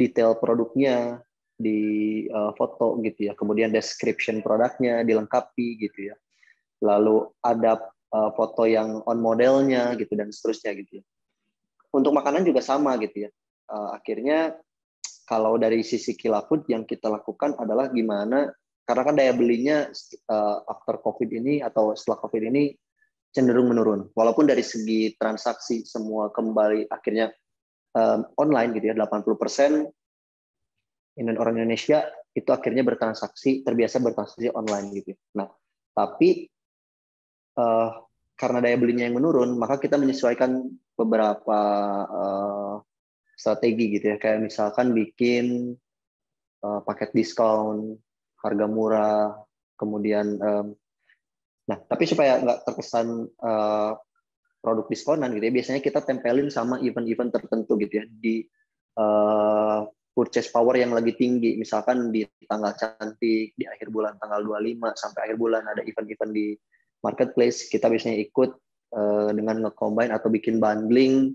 detail produknya di foto gitu ya, kemudian description produknya dilengkapi gitu ya, lalu ada foto yang on modelnya gitu dan seterusnya gitu ya. Untuk makanan juga sama gitu ya. Akhirnya kalau dari sisi Kilafood yang kita lakukan adalah gimana, karena kan daya belinya after COVID ini atau setelah COVID ini cenderung menurun. Walaupun dari segi transaksi semua kembali akhirnya online gitu ya, 80% orang Indonesia itu akhirnya terbiasa bertransaksi online gitu. Nah, tapi karena daya belinya yang menurun, maka kita menyesuaikan beberapa strategi gitu ya, kayak misalkan bikin paket diskon, harga murah, kemudian nah tapi supaya nggak terkesan produk diskonan gitu ya, biasanya kita tempelin sama event-event tertentu gitu ya di purchase power yang lagi tinggi, misalkan di tanggal cantik di akhir bulan tanggal 25 sampai akhir bulan ada event-event di marketplace, kita biasanya ikut dengan nge-combine atau bikin bundling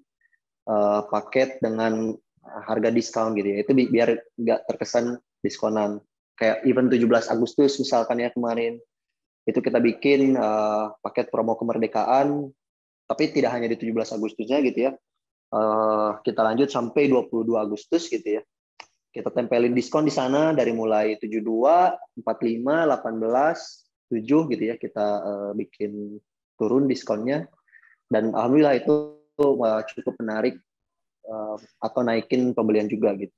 paket dengan harga diskon gitu ya. Itu biar nggak terkesan diskonan. Kayak event 17 Agustus misalkan ya kemarin, itu kita bikin paket promo kemerdekaan, tapi tidak hanya di 17 Agustusnya gitu ya. Kita lanjut sampai 22 Agustus gitu ya. Kita tempelin diskon di sana dari mulai 72, 45, 18, 7 gitu ya. Kita bikin turun diskonnya. Dan alhamdulillah itu cukup menarik atau naikin pembelian juga gitu.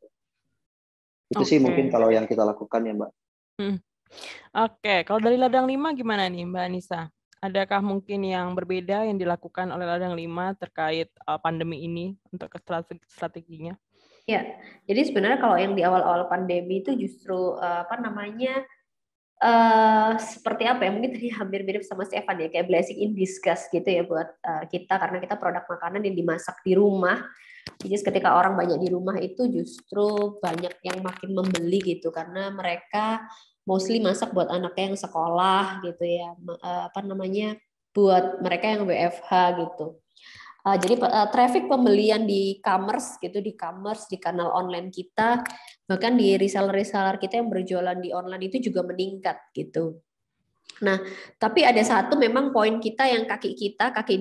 Itu sih mungkin kalau yang kita lakukan ya, Mbak. Oke, kalau dari Ladang 5 gimana nih Mbak Anissa? Adakah mungkin yang berbeda yang dilakukan oleh Ladang 5 terkait pandemi ini untuk strateginya? Ya, jadi sebenarnya kalau yang di awal-awal pandemi itu justru seperti apa ya, mungkin tadi hampir mirip sama si Evan ya, kayak blessing in disguise gitu ya buat kita, karena kita produk makanan yang dimasak di rumah. Jadi ketika orang banyak di rumah itu justru banyak yang makin membeli gitu, karena mereka mostly masak buat anaknya yang sekolah gitu ya, buat mereka yang WFH gitu. Jadi traffic pembelian di e-commerce gitu, di kanal online kita, bahkan di reseller kita yang berjualan di online itu juga meningkat gitu. Nah, tapi ada satu memang poin kita yang kaki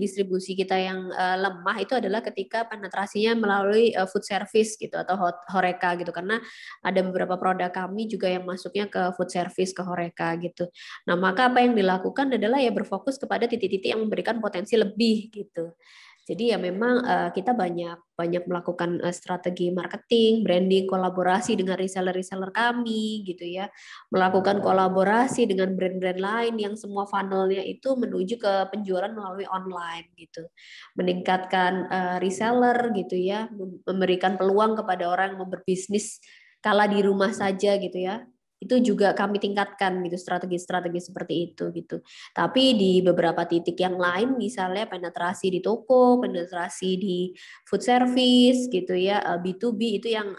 distribusi kita yang lemah itu adalah ketika penetrasinya melalui food service gitu atau HoReCa gitu, karena ada beberapa produk kami juga yang masuknya ke food service, ke HoReCa gitu. Nah, maka apa yang dilakukan adalah ya berfokus kepada titik-titik yang memberikan potensi lebih gitu. Jadi ya memang kita banyak melakukan strategi marketing, branding, kolaborasi dengan reseller kami gitu ya. Melakukan kolaborasi dengan brand-brand lain yang semua funnelnya itu menuju ke penjualan melalui online gitu. Meningkatkan reseller gitu ya, memberikan peluang kepada orang yang mau berbisnis kala di rumah saja gitu ya. Itu juga kami tingkatkan gitu, strategi-strategi seperti itu gitu. Tapi di beberapa titik yang lain, misalnya penetrasi di toko, penetrasi di food service gitu ya, B2B itu yang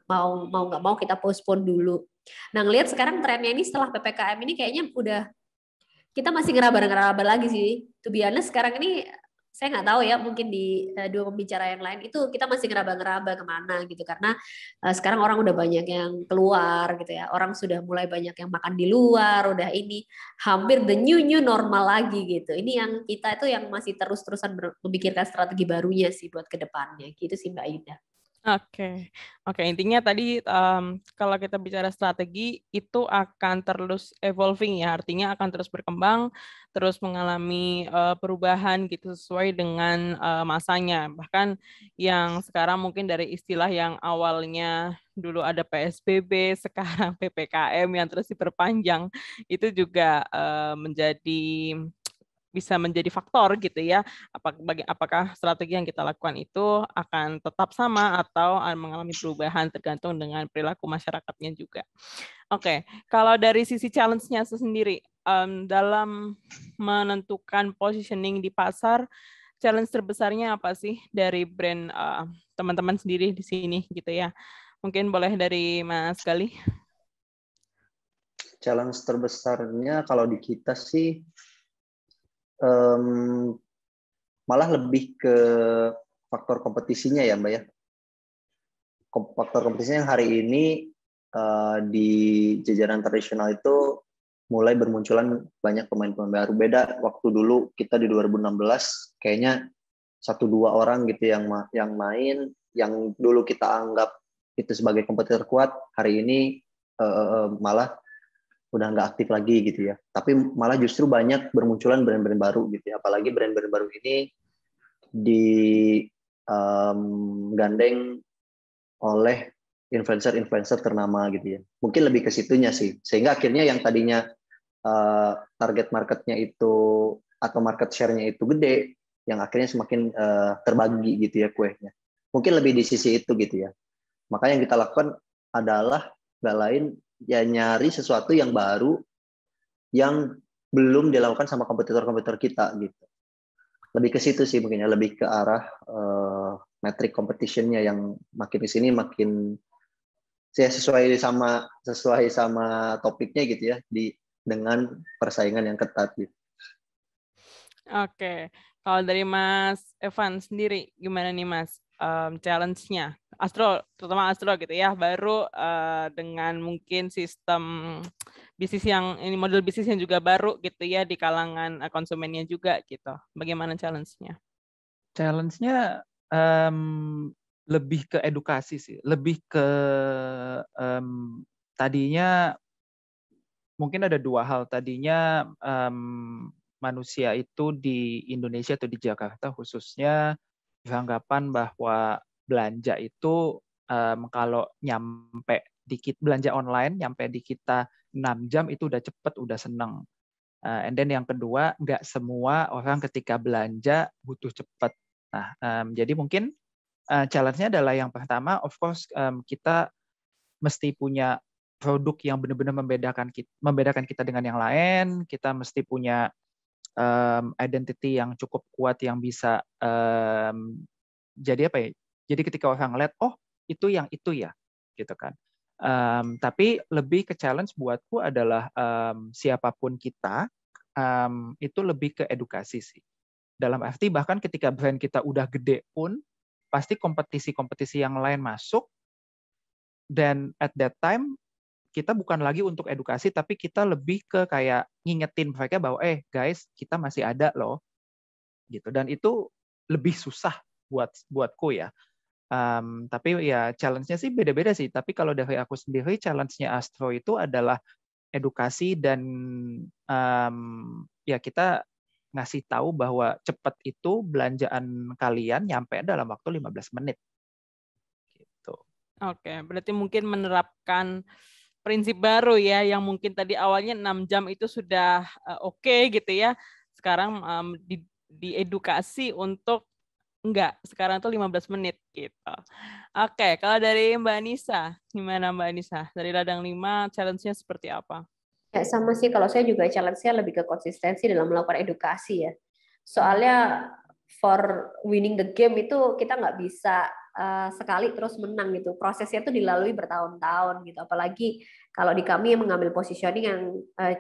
mau nggak mau kita postpone dulu Nah, ngelihat sekarang trennya ini setelah PPKM ini kayaknya udah kita masih ngeraba-ngeraba lagi sih. To be honest, sekarang ini saya nggak tahu ya, mungkin di dua pembicara yang lain itu kita masih ngeraba-ngeraba kemana gitu, karena sekarang orang udah banyak yang keluar gitu ya, orang sudah mulai banyak yang makan di luar, udah ini hampir the new normal lagi gitu. Ini yang kita itu yang masih terus-terusan memikirkan strategi barunya sih buat kedepannya gitu sih Mbak Yuda. Oke. Intinya tadi kalau kita bicara strategi itu akan terus evolving ya, artinya akan terus berkembang, terus mengalami perubahan gitu sesuai dengan masanya. Bahkan yang sekarang mungkin dari istilah yang awalnya dulu ada PSBB, sekarang PPKM yang terus diperpanjang, itu juga bisa menjadi faktor gitu ya. Apakah strategi yang kita lakukan itu akan tetap sama atau mengalami perubahan tergantung dengan perilaku masyarakatnya juga. Oke, kalau dari sisi challenge-nya sendiri dalam menentukan positioning di pasar, challenge terbesarnya apa sih dari brand teman-teman sendiri di sini gitu ya? Mungkin boleh dari Mas Galih. Challenge terbesarnya kalau di kita sih malah lebih ke faktor kompetisinya ya Mbak ya. Faktor kompetisinya yang hari ini di jajaran tradisional itu mulai bermunculan banyak pemain-pemain baru. Beda waktu dulu kita di 2016 kayaknya 1-2 orang gitu yang main, yang dulu kita anggap itu sebagai kompetitor kuat, hari ini malah udah nggak aktif lagi gitu ya. Tapi malah justru banyak bermunculan brand-brand baru gitu ya. Apalagi brand-brand baru ini digandeng oleh influencer-influencer ternama gitu ya. Mungkin lebih ke situnya sih. Sehingga akhirnya yang tadinya target marketnya itu atau market share-nya itu gede, yang akhirnya semakin terbagi gitu ya kuenya. Mungkin lebih di sisi itu gitu ya. Maka yang kita lakukan adalah nggak lain ya nyari sesuatu yang baru yang belum dilakukan sama kompetitor-kompetitor kita gitu. Lebih ke situ sih mungkin ya, lebih ke arah metric competition-nya yang makin di sini makin ya sesuai sama topiknya gitu ya, dengan persaingan yang ketat gitu. Oke, kalau dari Mas Evan sendiri gimana nih Mas challenge-nya? Terutama Astro gitu ya, baru dengan mungkin sistem bisnis yang ini model bisnis yang juga baru gitu ya di kalangan konsumennya juga gitu. Bagaimana challenge-nya? Challenge-nya lebih ke edukasi sih, lebih ke tadinya mungkin ada dua hal. Tadinya manusia itu di Indonesia atau di Jakarta khususnya beranggapan bahwa belanja itu kalau nyampe belanja online nyampe di kita 6 jam itu udah cepet, udah seneng. And then yang kedua, nggak semua orang ketika belanja butuh cepet. Nah, jadi mungkin challenge-nya adalah yang pertama, of course kita mesti punya produk yang benar-benar membedakan kita dengan yang lain. Kita mesti punya identity yang cukup kuat yang bisa jadi apa ya? Jadi ketika orang ngeliat, oh itu yang itu ya, gitu kan. Tapi lebih ke challenge buatku adalah siapapun kita itu lebih ke edukasi sih. Dalam arti bahkan ketika brand kita udah gede pun pasti kompetisi-kompetisi yang lain masuk, dan at that time kita bukan lagi untuk edukasi, tapi kita lebih ke kayak ngingetin mereka bahwa guys, kita masih ada loh, gitu. Dan itu lebih susah buatku ya. Tapi ya challenge-nya sih beda-beda sih. Tapi kalau dari aku sendiri, challenge-nya Astro itu adalah edukasi dan ya kita ngasih tahu bahwa cepat itu belanjaan kalian nyampe dalam waktu 15 menit. Gitu. Oke, berarti mungkin menerapkan prinsip baru ya, yang mungkin tadi awalnya 6 jam itu sudah oke gitu ya. Sekarang diedukasi untuk enggak, sekarang tuh 15 menit gitu. Oke, kalau dari Mbak Anissa, gimana Mbak Anissa? Dari Ladang 5, challenge-nya seperti apa? Ya sama sih, kalau saya juga challenge-nya lebih ke konsistensi dalam melakukan edukasi ya. Soalnya for winning the game itu kita nggak bisa sekali terus menang gitu. Prosesnya itu dilalui bertahun-tahun gitu. Apalagi Kalau di kami yang mengambil positioning yang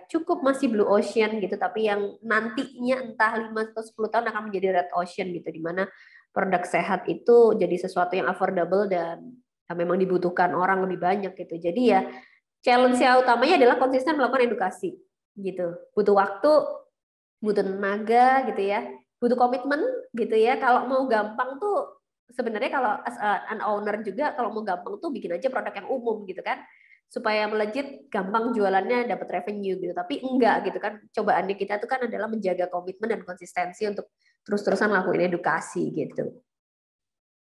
cukup masih blue ocean gitu, tapi yang nantinya entah 5 atau 10 tahun akan menjadi red ocean gitu, di mana produk sehat itu jadi sesuatu yang affordable dan memang dibutuhkan orang lebih banyak gitu. Jadi ya challenge-nya utamanya adalah konsisten melakukan edukasi gitu. Butuh waktu, butuh tenaga gitu ya, butuh komitmen gitu ya. Kalau mau gampang tuh sebenarnya kalau as an owner juga kalau mau gampang tuh bikin aja produk yang umum gitu kan, supaya melejit, gampang jualannya, dapat revenue gitu. Tapi enggak gitu kan. Cobaannya kita tuh kan adalah menjaga komitmen dan konsistensi untuk terus-terusan lakuin edukasi gitu.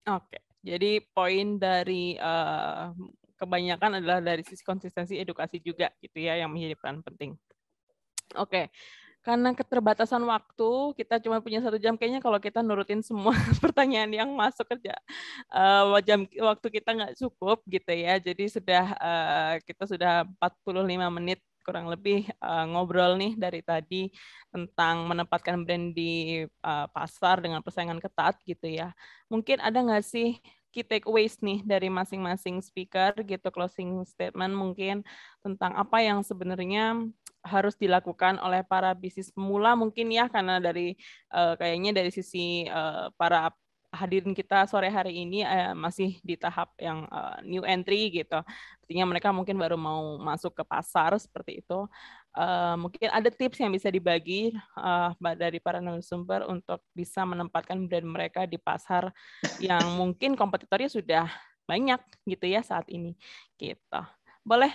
Oke, jadi poin dari kebanyakan adalah dari sisi konsistensi edukasi juga gitu ya yang menjadi peran penting. Oke. Karena keterbatasan waktu, kita cuma punya 1 jam. Kayaknya kalau kita nurutin semua pertanyaan yang masuk kerja, waktu kita nggak cukup gitu ya. Jadi kita sudah 45 menit kurang lebih ngobrol nih dari tadi tentang menempatkan brand di pasar dengan persaingan ketat gitu ya. Mungkin ada nggak sih key takeaways nih dari masing-masing speaker gitu, closing statement mungkin tentang apa yang sebenarnya harus dilakukan oleh para bisnis pemula mungkin ya, karena dari kayaknya dari sisi para hadirin kita sore hari ini masih di tahap yang new entry gitu. Artinya mereka mungkin baru mau masuk ke pasar seperti itu. Mungkin ada tips yang bisa dibagi dari para narasumber untuk bisa menempatkan brand mereka di pasar yang mungkin kompetitornya sudah banyak gitu ya saat ini. Gitu. Boleh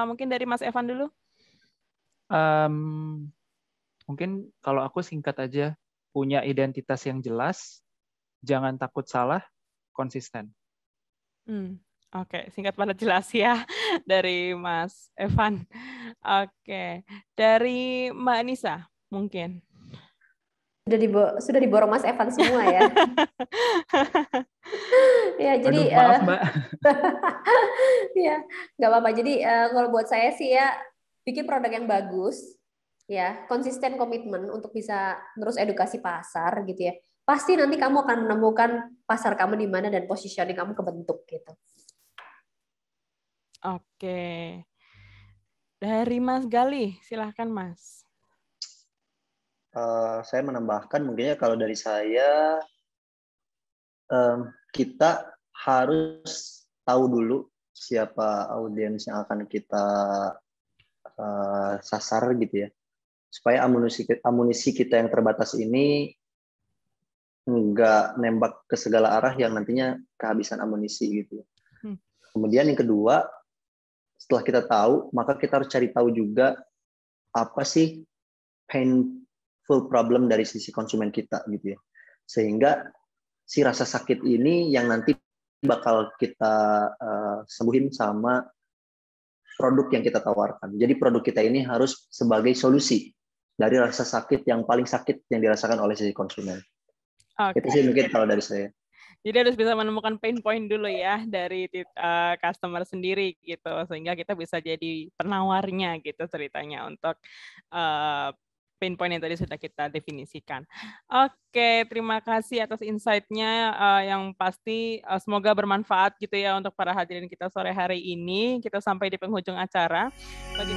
mungkin dari Mas Evan dulu? Mungkin kalau aku singkat aja, punya identitas yang jelas, jangan takut salah, konsisten. Oke, singkat padat jelas ya dari Mas Evan. Oke, dari Mbak Nisa mungkin. Sudah diborong Mas Evan semua ya. Ya, jadi aduh, maaf Mbak. ya, nggak apa-apa. Jadi kalau buat saya sih ya, bikin produk yang bagus, ya, konsisten komitmen untuk bisa terus edukasi pasar gitu ya. Pasti nanti kamu akan menemukan pasar kamu di mana dan positioning kamu kebentuk gitu. Oke. Dari Mas Galih, silahkan Mas. Saya menambahkan mungkinnya kalau dari saya, kita harus tahu dulu siapa audiens yang akan kita sasar gitu ya, supaya amunisi kita yang terbatas ini nggak nembak ke segala arah yang nantinya kehabisan amunisi gitu. Kemudian yang kedua, setelah kita tahu, maka kita harus cari tahu juga apa sih painful problem dari sisi konsumen kita gitu ya, sehingga si rasa sakit ini yang nanti bakal kita sembuhin sama produk yang kita tawarkan. Jadi produk kita ini harus sebagai solusi dari rasa sakit yang paling sakit yang dirasakan oleh sisi konsumen. Itu sih mungkin kalau dari saya. Jadi harus bisa menemukan pain point dulu ya dari customer sendiri gitu, sehingga kita bisa jadi penawarnya gitu ceritanya untuk pain point yang tadi sudah kita definisikan. Oke, terima kasih atas insight-nya yang pasti semoga bermanfaat gitu ya untuk para hadirin kita sore hari ini. Kita sampai di penghujung acara. Bagi